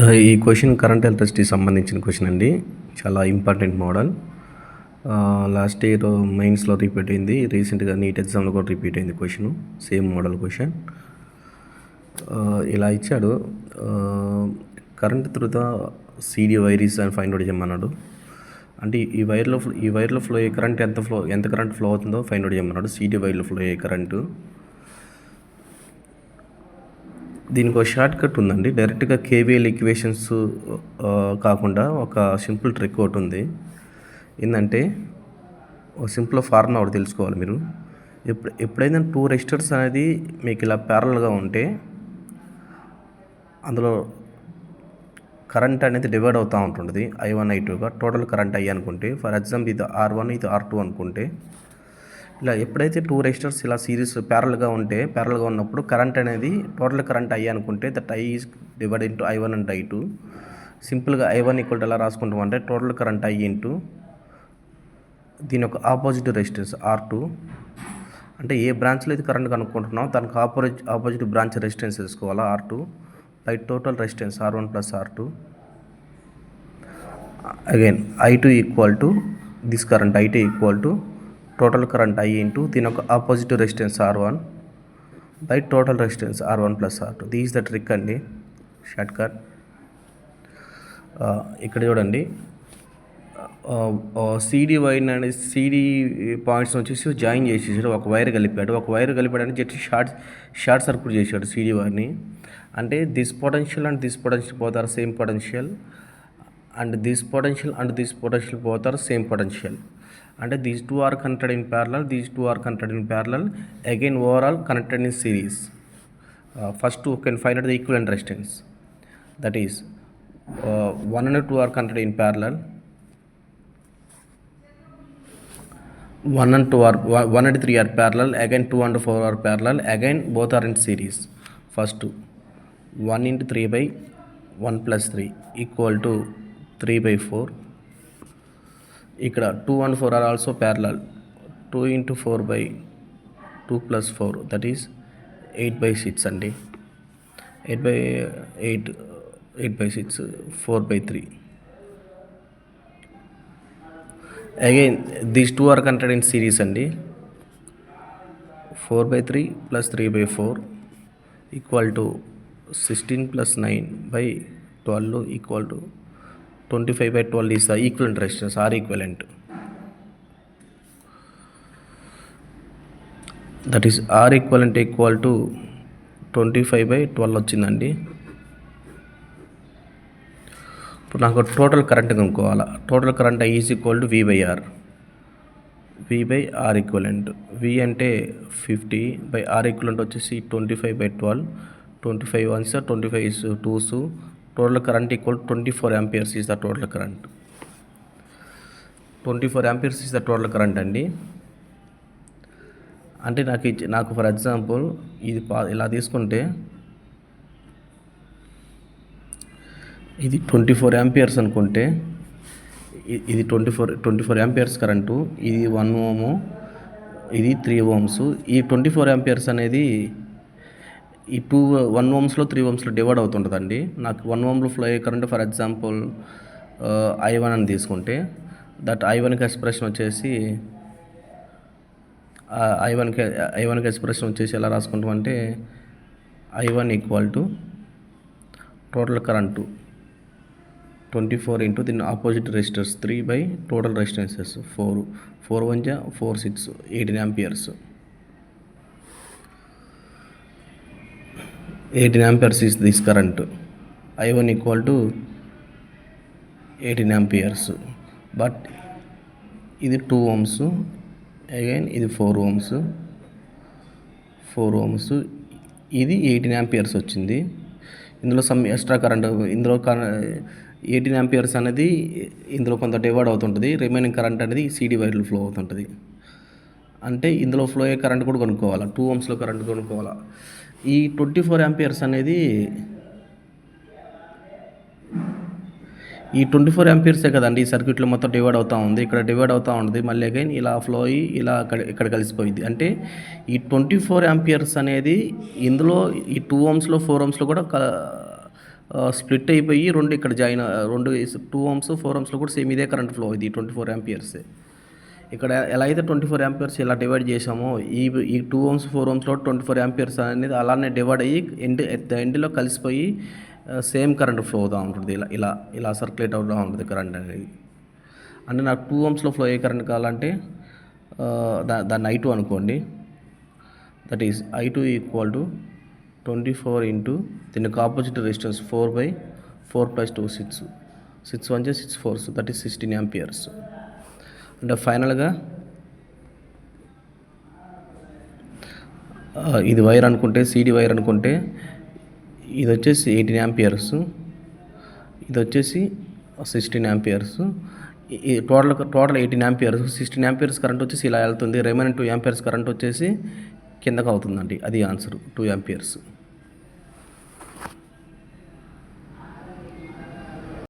ఈ question current electricity సంబంధించిన question అండి. చాలా ఇంపార్టెంట్ మోడల్. లాస్ట్ ఇయర్ మెయిన్స్లో రిపీట్ అయింది, రీసెంట్గా నీట్ ఎగ్జామ్లో కూడా రిపీట్ అయింది క్వశ్చన్, సేమ్ మోడల్ క్వశ్చన్. ఇలా ఇచ్చాడు, కరెంట్ త్రూ ద సిడి వైరీస్ అని ఫైండ్ అవుట్ చేయమన్నాడు. అంటే ఈ వైర్లో ఫ్లో అయ్యే కరెంట్ ఎంత కరెంట్ ఫ్లో అవుతుందో ఫైండ్ అవుట్ చేయమన్నాడు. సిడి వైర్లో ఫ్లో అయ్యే కరెంటు. దీనికి ఒక షార్ట్ కట్ ఉందండి. డైరెక్ట్గా కేవీఎల్ ఈక్వేషన్స్ కాకుండా ఒక సింపుల్ ట్రిక్ ఒకటి ఉంది. ఏంటంటే ఒక సింపుల్ ఫార్ములా ఒకటి తెలుసుకోవాలి మీరు. ఎప్పుడైనా 2 రెసిస్టర్స్ అనేది మీకు ఇలా ప్యారల్గా ఉంటే అందులో కరెంట్ అనేది డివైడ్ అవుతూ ఉంటుంది. I1 I2గా టోటల్ కరెంట్ I అనుకుంటే, ఫర్ ఎగ్జాంపుల్ ఇది R1 ఇది R2 అనుకుంటే, ఇలా ఎప్పుడైతే 2 రెసిస్టర్స్ ఇలా సిరీస్ ప్యారల్గా ఉన్నప్పుడు కరెంట్ అనేది టోటల్ కరెంట్ I అనుకుంటే that I is divide into I1 and I2. సింపుల్గా I1 ఈక్వల్ టు ఎలా రాసుకుంటాం అంటే టోటల్ కరెంట్ I ఇంటూ దీని యొక్క ఆపోజిట్ రెసిస్టెన్స్ R2. అంటే ఏ బ్రాంచ్లో అయితే కరెంట్ కనుక్కుంటున్నాం దానికి ఆపోజిట్ బ్రాంచ్ రెసిస్టెన్స్ తీసుకోవాలా R2 by total resistance R1 plus R2. Again I2 equal to this current I2 equal to total current I into దీని యొక్క opposite resistance R1 by total resistance R1 plus R2. This is the trick అండి, short cut. ఇక్కడ చూడండి, C D wire అనేది C D points వచ్చేసి join చేసేసాడు, ఒక wire కలిపాడని జస్ట్ షార్ట్ సర్క్యూట్ చేశాడు సిడి వైర్ని. అంటే this potential and this potential both are same potential, and this potential and this potential both are same potential. అంటే these two are connected in parallel, again overall connected in series. First you can find out the equivalent resistance, that is 1 and 2 are connected in parallel, 1 and 3 are parallel, again 2 and 4 are parallel, again both are in series. First 1 into 3 by 1 plus 3 equal to 3 by 4. ఇక్కడ 2 and 4 are also parallel, 2 into 4 by 2 plus 4, that is 8 by 6 అండి. 8 by 6, 4 by 3. Again these two are connected in series అండి. 4 by 3 plus 3 by 4 equal to 16 plus 9 by 12 equal to 25 by 12 is the equivalent resistance, R equivalent. That is R equivalent equal to 25 by 12 వచ్చిందండి. ఇప్పుడు నాకు total current కనుక్కోవాలా. Total current I is equal to V by R equivalent. V అంటే 50 by R equivalent వచ్చేసి 25 by 12, 25 1s 25 is 2s. Total current equal to 24 amperes is the total current. 24 amperes is the total current అండి. అంటే నాకు for example ఇది ఇలా తీసుకుంటే ఇది 24 amperes అనుకుంటే, ఇది 24 amperes కరెంటు, ఇది 1 ohm, ఇది 3 ohms. ఈ 24 amperes అనేది ఈ 1 ohmsలో 3 ohmsలో డివైడ్ అవుతుంటుందండి. నాకు 1 ohmలో ఫ్లో అయ్యే కరెంట్ ఫర్ ఎగ్జాంపుల్ I1 అని తీసుకుంటే, దట్ I1కి ఎక్స్ప్రెషన్ వచ్చేసి ఎలా రాసుకుంటాం అంటే I1 equal to total current 24 into దీని opposite resistors 3 by total resistances 4 1 4 6 18 amperes. 18 amperes is this current. I1 equal to 18 amperes. But ఇది 2 ohms, again ఇది 4 ohms, ఇది 18 amperes వచ్చింది. ఇందులో సమ్ ఎక్స్ట్రా కరెంట్, ఇందులో 18 amperes అనేది ఇందులో కొంత డివైడ్ అవుతుంటుంది. రిమైనింగ్ కరెంట్ అనేది సిడి వైర్లో ఫ్లో అవుతుంటుంది. అంటే ఇందులో ఫ్లో అయ్యే కరెంట్ కూడా కొనుక్కోవాలా, 2 ohmsలో కరెంట్ కొనుక్కోవాలా. ఈ 24 amperes అనేది ఈ 24 amperes కదండి ఈ సర్క్యూట్లో మొత్తం డివైడ్ అవుతూ ఉంది. ఇక్కడ డివైడ్ అవుతూ ఉంటుంది, మళ్ళీ అగైన్ ఇలా ఫ్లో అయ్యి ఇలా ఇక్కడ కలిసిపోయింది. అంటే ఈ 24 amperes అనేది ఇందులో ఈ 2 ohmsలో 4 ohmsలో కూడా స్ప్లిట్ అయిపోయి రెండు ఇక్కడ జాయిన్ రెండు 2 ohms 4 ohmsలో కూడా సేమ్ ఇదే కరెంట్ ఫ్లో ఇది 24 ఆంపియర్సే. ఇక్కడ ఎలా అయితే 24 ఆంపియర్స్ ఇలా డివైడ్ చేసామో ఈ 2 ohms 4 ohmsలో 24 ఆంపియర్స్ అనేది అలానే డివైడ్ అయ్యి ఎండ్లో కలిసిపోయి సేమ్ కరెంట్ ఫ్లో అవుతూ ఉంటుంది. ఇలా ఇలా ఇలా సర్క్యులేట్ అవుతూ ఉంటుంది కరెంట్ అనేది. అంటే నాకు 2 ohmsలో ఫ్లో అయ్యే కరెంట్ కావాలంటే దాన్ని I2 అనుకోండి. That is I2 equal to 24 into దీనికి opposite resistance 4/4 + 2 6 1 6 4 that is 16 amperes. అంటే ఫైనల్గా ఇది వైర్ అనుకుంటే CD వైర్ అనుకుంటే ఇది వచ్చేసి 18 ఆంపియర్స్, ఇది వచ్చేసి 16 ఆంపియర్స్. ఈ టోటల్ 18 ఆంపియర్స్. 16 ఆంపియర్స్ కరెంట్ వచ్చేసి ఇలా వెళ్తుంది. రిమైనింగ్ 2 ఆంపియర్స్ కరెంట్ వచ్చేసి కిందకు అవుతుందండి. అది ఆన్సర్ 2 ఆంపియర్స్.